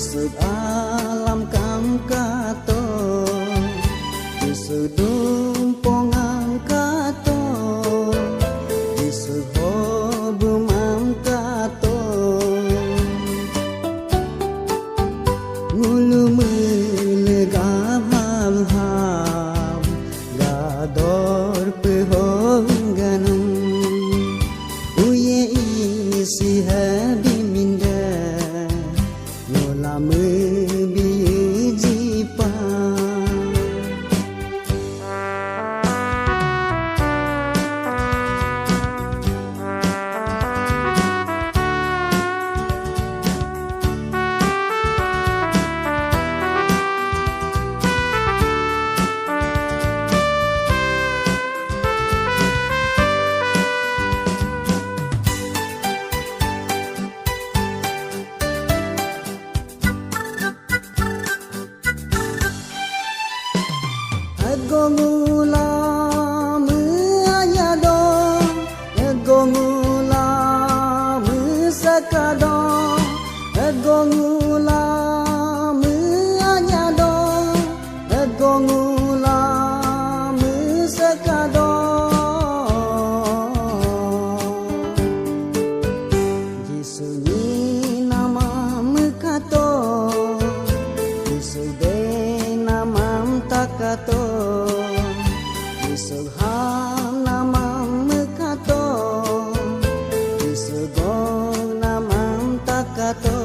Isud alam kam kato, isud dumpongang kato, isud hobumam kato. Ngulu melegam ham, gador pehongganum, uye isi habi minda. Lama biji Gongula meanyado, gongula mesakado, gongula meanyado, gongula mesakado. Jisuni nama mekato, jisude nama takato. Isughan namam mekato, isugong namam takato.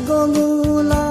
Gongula